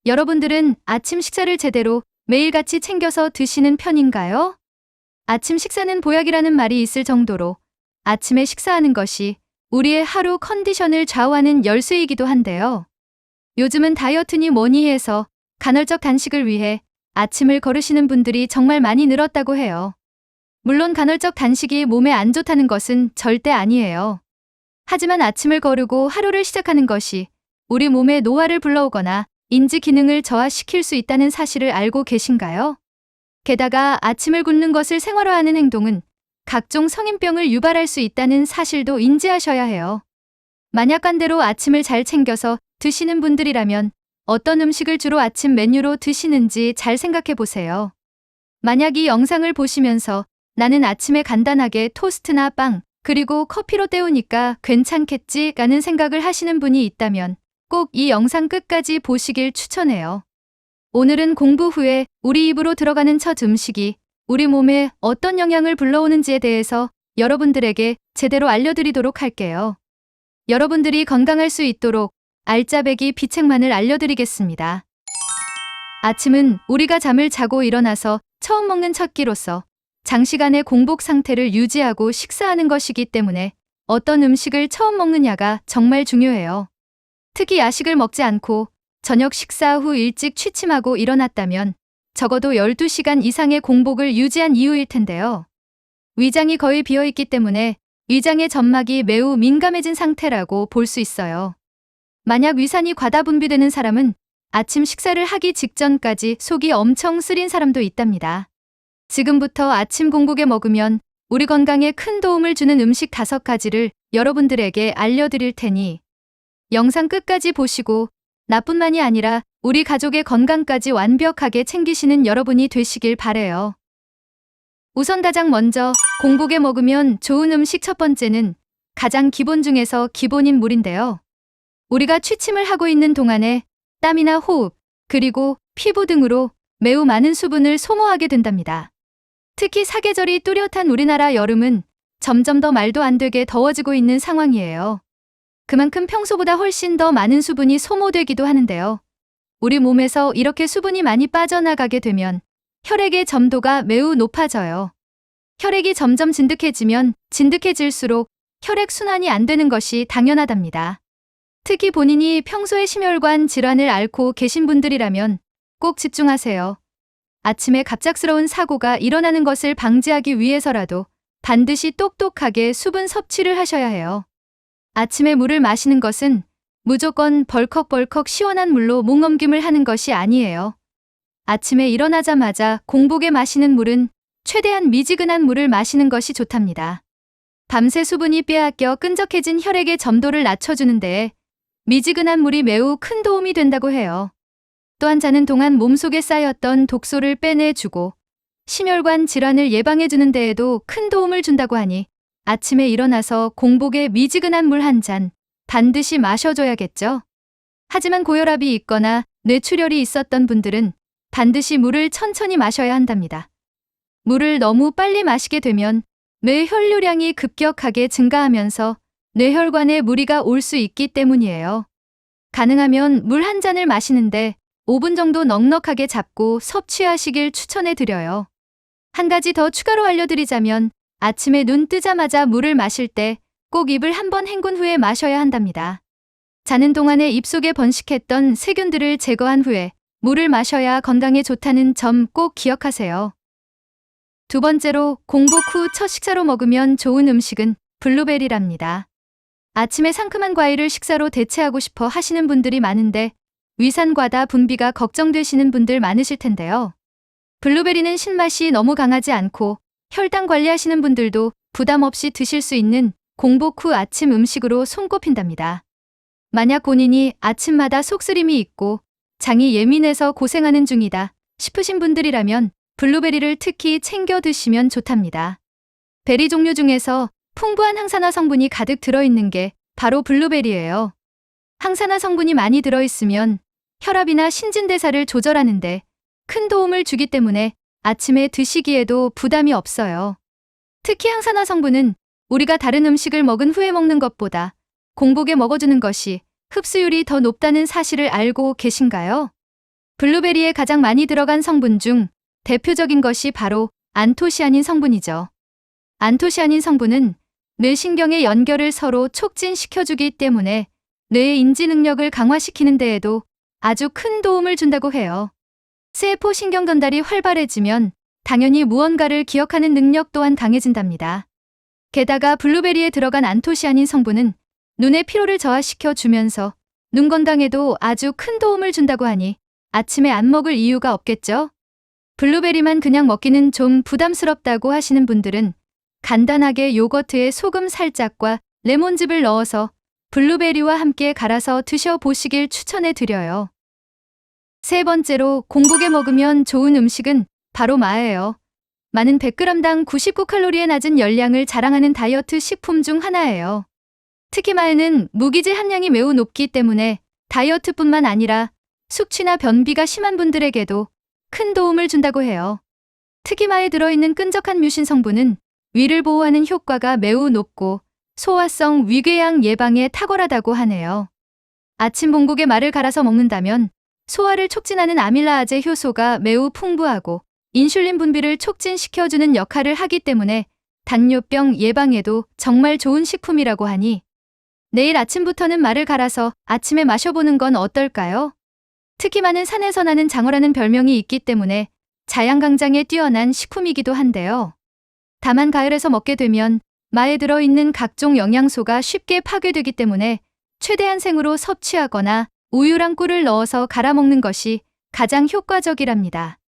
여러분들은 아침 식사를 제대로 매일같이 챙겨서 드시는 편인가요? 아침 식사는 보약이라는 말이 있을 정도로 아침에 식사하는 것이 우리의 하루 컨디션을 좌우하는 열쇠이기도 한데요. 요즘은 다이어트니 뭐니 해서 간헐적 단식을 위해 아침을 거르시는 분들이 정말 많이 늘었다고 해요. 물론 간헐적 단식이 몸에 안 좋다는 것은 절대 아니에요. 하지만 아침을 거르고 하루를 시작하는 것이 우리 몸에 노화를 불러오거나 인지 기능을 저하시킬 수 있다는 사실을 알고 계신가요? 게다가 아침을 굶는 것을 생활화하는 행동은 각종 성인병을 유발할 수 있다는 사실도 인지하셔야 해요. 만약 반대로 아침을 잘 챙겨서 드시는 분들이라면 어떤 음식을 주로 아침 메뉴로 드시는지 잘 생각해 보세요. 만약 이 영상을 보시면서 나는 아침에 간단하게 토스트나 빵, 그리고 커피로 때우니까 괜찮겠지 라는 생각을 하시는 분이 있다면 꼭 이 영상 끝까지 보시길 추천해요. 오늘은 공부 후에 우리 입으로 들어가는 첫 음식이 우리 몸에 어떤 영향을 불러오는지에 대해서 여러분들에게 제대로 알려드리도록 할게요. 여러분들이 건강할 수 있도록 알짜배기 비책만을 알려드리겠습니다. 아침은 우리가 잠을 자고 일어나서 처음 먹는 첫 끼로서 장시간의 공복 상태를 유지하고 식사하는 것이기 때문에 어떤 음식을 처음 먹느냐가 정말 중요해요. 특히 야식을 먹지 않고 저녁 식사 후 일찍 취침하고 일어났다면 적어도 12시간 이상의 공복을 유지한 이유일 텐데요. 위장이 거의 비어있기 때문에 위장의 점막이 매우 민감해진 상태라고 볼 수 있어요. 만약 위산이 과다 분비되는 사람은 아침 식사를 하기 직전까지 속이 엄청 쓰린 사람도 있답니다. 지금부터 아침 공복에 먹으면 우리 건강에 큰 도움을 주는 음식 5가지를 여러분들에게 알려드릴 테니 영상 끝까지 보시고 나뿐만이 아니라 우리 가족의 건강까지 완벽하게 챙기시는 여러분이 되시길 바래요. 우선 가장 먼저 공복에 먹으면 좋은 음식 첫 번째는 가장 기본 중에서 기본인 물인데요. 우리가 취침을 하고 있는 동안에 땀이나 호흡, 그리고 피부 등으로 매우 많은 수분을 소모하게 된답니다. 특히 사계절이 뚜렷한 우리나라 여름은 점점 더 말도 안 되게 더워지고 있는 상황이에요. 그만큼 평소보다 훨씬 더 많은 수분이 소모되기도 하는데요. 우리 몸에서 이렇게 수분이 많이 빠져나가게 되면 혈액의 점도가 매우 높아져요. 혈액이 점점 진득해지면 진득해질수록 혈액 순환이 안 되는 것이 당연하답니다. 특히 본인이 평소에 심혈관 질환을 앓고 계신 분들이라면 꼭 집중하세요. 아침에 갑작스러운 사고가 일어나는 것을 방지하기 위해서라도 반드시 똑똑하게 수분 섭취를 하셔야 해요. 아침에 물을 마시는 것은 무조건 벌컥벌컥 시원한 물로 목넘김을 하는 것이 아니에요. 아침에 일어나자마자 공복에 마시는 물은 최대한 미지근한 물을 마시는 것이 좋답니다. 밤새 수분이 빼앗겨 끈적해진 혈액의 점도를 낮춰주는 데에 미지근한 물이 매우 큰 도움이 된다고 해요. 또한 자는 동안 몸속에 쌓였던 독소를 빼내주고 심혈관 질환을 예방해주는 데에도 큰 도움을 준다고 하니 아침에 일어나서 공복에 미지근한 물 한 잔 반드시 마셔줘야겠죠. 하지만 고혈압이 있거나 뇌출혈이 있었던 분들은 반드시 물을 천천히 마셔야 한답니다. 물을 너무 빨리 마시게 되면 뇌 혈류량이 급격하게 증가하면서 뇌혈관에 무리가 올 수 있기 때문이에요. 가능하면 물 한 잔을 마시는데 5분 정도 넉넉하게 잡고 섭취하시길 추천해드려요. 한 가지 더 추가로 알려드리자면 아침에 눈 뜨자마자 물을 마실 때 꼭 입을 한번 헹군 후에 마셔야 한답니다. 자는 동안에 입속에 번식했던 세균들을 제거한 후에 물을 마셔야 건강에 좋다는 점 꼭 기억하세요. 두 번째로 공복 후 첫 식사로 먹으면 좋은 음식은 블루베리랍니다. 아침에 상큼한 과일을 식사로 대체하고 싶어 하시는 분들이 많은데 위산 과다 분비가 걱정되시는 분들 많으실 텐데요. 블루베리는 신맛이 너무 강하지 않고 혈당 관리하시는 분들도 부담 없이 드실 수 있는 공복 후 아침 음식으로 손꼽힌답니다. 만약 본인이 아침마다 속쓰림이 있고 장이 예민해서 고생하는 중이다 싶으신 분들이라면 블루베리를 특히 챙겨 드시면 좋답니다. 베리 종류 중에서 풍부한 항산화 성분이 가득 들어있는 게 바로 블루베리예요. 항산화 성분이 많이 들어있으면 혈압이나 신진대사를 조절하는데 큰 도움을 주기 때문에 아침에 드시기에도 부담이 없어요. 특히 항산화 성분은 우리가 다른 음식을 먹은 후에 먹는 것보다 공복에 먹어주는 것이 흡수율이 더 높다는 사실을 알고 계신가요? 블루베리에 가장 많이 들어간 성분 중 대표적인 것이 바로 안토시아닌 성분이죠. 안토시아닌 성분은 뇌신경의 연결을 서로 촉진시켜주기 때문에 뇌의 인지 능력을 강화시키는 데에도 아주 큰 도움을 준다고 해요. 세포 신경 전달이 활발해지면 당연히 무언가를 기억하는 능력 또한 강해진답니다. 게다가 블루베리에 들어간 안토시아닌 성분은 눈의 피로를 저하시켜 주면서 눈 건강에도 아주 큰 도움을 준다고 하니 아침에 안 먹을 이유가 없겠죠? 블루베리만 그냥 먹기는 좀 부담스럽다고 하시는 분들은 간단하게 요거트에 소금 살짝과 레몬즙을 넣어서 블루베리와 함께 갈아서 드셔보시길 추천해 드려요. 세 번째로 공복에 먹으면 좋은 음식은 바로 마예요. 마는 100g당 99칼로리의 낮은 열량을 자랑하는 다이어트 식품 중 하나예요. 특히 마에는 무기질 함량이 매우 높기 때문에 다이어트뿐만 아니라 숙취나 변비가 심한 분들에게도 큰 도움을 준다고 해요. 특히 마에 들어있는 끈적한 뮤신 성분은 위를 보호하는 효과가 매우 높고 소화성 위궤양 예방에 탁월하다고 하네요. 아침 공복에 마를 갈아서 먹는다면 소화를 촉진하는 아밀라아제 효소가 매우 풍부하고 인슐린 분비를 촉진시켜주는 역할을 하기 때문에 당뇨병 예방에도 정말 좋은 식품이라고 하니 내일 아침부터는 마를 갈아서 아침에 마셔보는 건 어떨까요? 특히 마는 산에서 나는 장어라는 별명이 있기 때문에 자양강장에 뛰어난 식품이기도 한데요. 다만 가을에서 먹게 되면 마에 들어있는 각종 영양소가 쉽게 파괴되기 때문에 최대한 생으로 섭취하거나 우유랑 꿀을 넣어서 갈아 먹는 것이 가장 효과적이랍니다.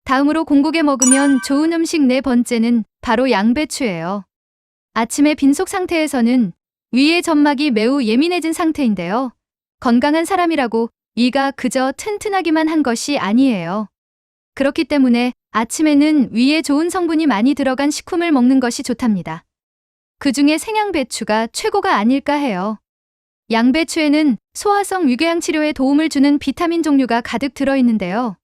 다음으로 공복에 먹으면 좋은 음식 네 번째는 바로 양배추예요. 아침에 빈속 상태에서는 위의 점막이 매우 예민해진 상태인데요. 건강한 사람이라고 위가 그저 튼튼하기만 한 것이 아니에요. 그렇기 때문에 아침에는 위에 좋은 성분이 많이 들어간 식품을 먹는 것이 좋답니다. 그 중에 생양배추가 최고가 아닐까 해요. 양배추에는 소화성 위궤양 치료에 도움을 주는 비타민 종류가 가득 들어있는데요.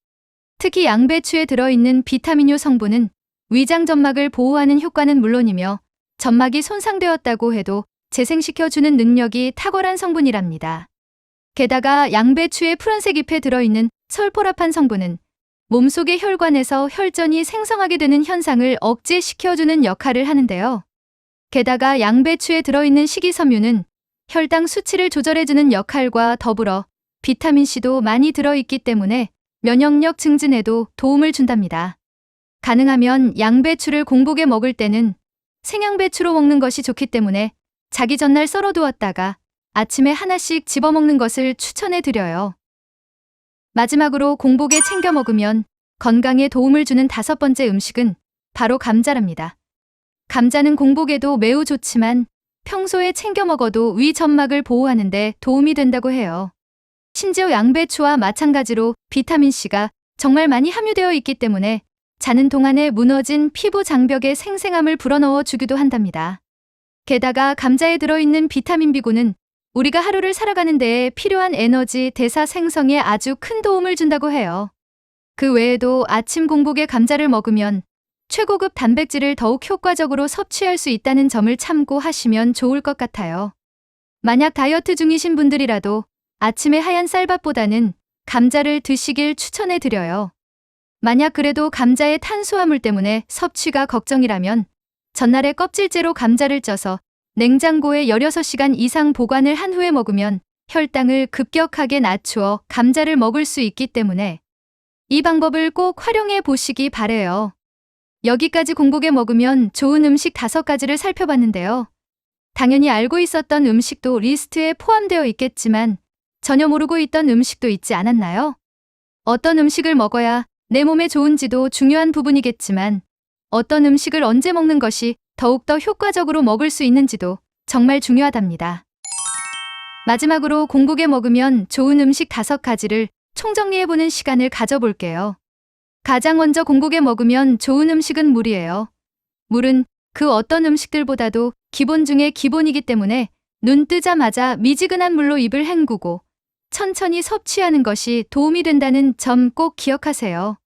특히 양배추에 들어있는 비타민효 성분은 위장 점막을 보호하는 효과는 물론이며 점막이 손상되었다고 해도 재생시켜주는 능력이 탁월한 성분이랍니다. 게다가 양배추의 푸른색 잎에 들어있는 설포라판 성분은 몸속의 혈관에서 혈전이 생성하게 되는 현상을 억제시켜주는 역할을 하는데요. 게다가 양배추에 들어있는 식이섬유는 혈당 수치를 조절해주는 역할과 더불어 비타민C도 많이 들어있기 때문에 면역력 증진에도 도움을 준답니다. 가능하면 양배추를 공복에 먹을 때는 생양배추로 먹는 것이 좋기 때문에 자기 전날 썰어두었다가 아침에 하나씩 집어먹는 것을 추천해드려요. 마지막으로 공복에 챙겨 먹으면 건강에 도움을 주는 다섯 번째 음식은 바로 감자랍니다. 감자는 공복에도 매우 좋지만 평소에 챙겨 먹어도 위 점막을 보호하는 데 도움이 된다고 해요. 심지어 양배추와 마찬가지로 비타민C가 정말 많이 함유되어 있기 때문에 자는 동안에 무너진 피부 장벽의 생생함을 불어넣어 주기도 한답니다. 게다가 감자에 들어있는 비타민 B군은 우리가 하루를 살아가는 데에 필요한 에너지 대사 생성에 아주 큰 도움을 준다고 해요. 그 외에도 아침 공복에 감자를 먹으면 최고급 단백질을 더욱 효과적으로 섭취할 수 있다는 점을 참고하시면 좋을 것 같아요. 만약 다이어트 중이신 분들이라도 아침에 하얀 쌀밥보다는 감자를 드시길 추천해드려요. 만약 그래도 감자의 탄수화물 때문에 섭취가 걱정이라면 전날에 껍질째로 감자를 쪄서 냉장고에 16시간 이상 보관을 한 후에 먹으면 혈당을 급격하게 낮추어 감자를 먹을 수 있기 때문에 이 방법을 꼭 활용해 보시기 바래요. 여기까지 공복에 먹으면 좋은 음식 5가지를 살펴봤는데요. 당연히 알고 있었던 음식도 리스트에 포함되어 있겠지만 전혀 모르고 있던 음식도 있지 않았나요? 어떤 음식을 먹어야 내 몸에 좋은지도 중요한 부분이겠지만 어떤 음식을 언제 먹는 것이 더욱더 효과적으로 먹을 수 있는지도 정말 중요하답니다. 마지막으로 공복에 먹으면 좋은 음식 5가지를 총정리해보는 시간을 가져볼게요. 가장 먼저 공복에 먹으면 좋은 음식은 물이에요. 물은 그 어떤 음식들보다도 기본 중에 기본이기 때문에 눈 뜨자마자 미지근한 물로 입을 헹구고 천천히 섭취하는 것이 도움이 된다는 점 꼭 기억하세요.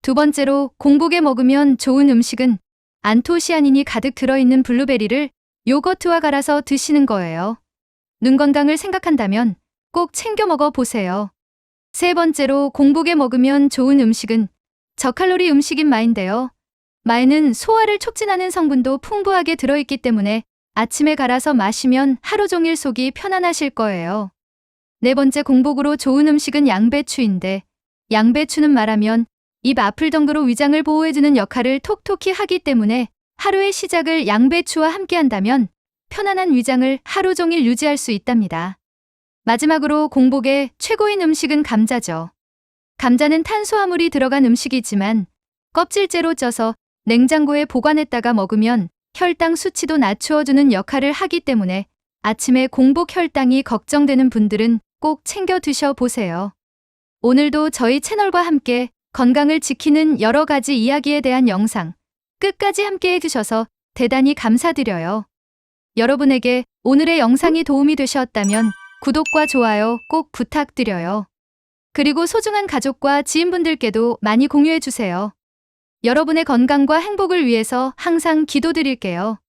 두 번째로 공복에 먹으면 좋은 음식은 안토시아닌이 가득 들어있는 블루베리를 요거트와 갈아서 드시는 거예요. 눈 건강을 생각한다면 꼭 챙겨 먹어 보세요. 세 번째로 공복에 먹으면 좋은 음식은 저칼로리 음식인 마인데요. 마에는 소화를 촉진하는 성분도 풍부하게 들어있기 때문에 아침에 갈아서 마시면 하루 종일 속이 편안하실 거예요. 네 번째 공복으로 좋은 음식은 양배추인데 양배추는 말하면 입 아플 정도로 위장을 보호해주는 역할을 톡톡히 하기 때문에 하루의 시작을 양배추와 함께 한다면 편안한 위장을 하루 종일 유지할 수 있답니다. 마지막으로 공복의 최고인 음식은 감자죠. 감자는 탄수화물이 들어간 음식이지만 껍질째로 쪄서 냉장고에 보관했다가 먹으면 혈당 수치도 낮추어주는 역할을 하기 때문에 아침에 공복 혈당이 걱정되는 분들은 꼭 챙겨 드셔보세요. 오늘도 저희 채널과 함께 건강을 지키는 여러 가지 이야기에 대한 영상 끝까지 함께 해주셔서 대단히 감사드려요. 여러분에게 오늘의 영상이 도움이 되셨다면 구독과 좋아요 꼭 부탁드려요. 그리고 소중한 가족과 지인분들께도 많이 공유해주세요. 여러분의 건강과 행복을 위해서 항상 기도드릴게요.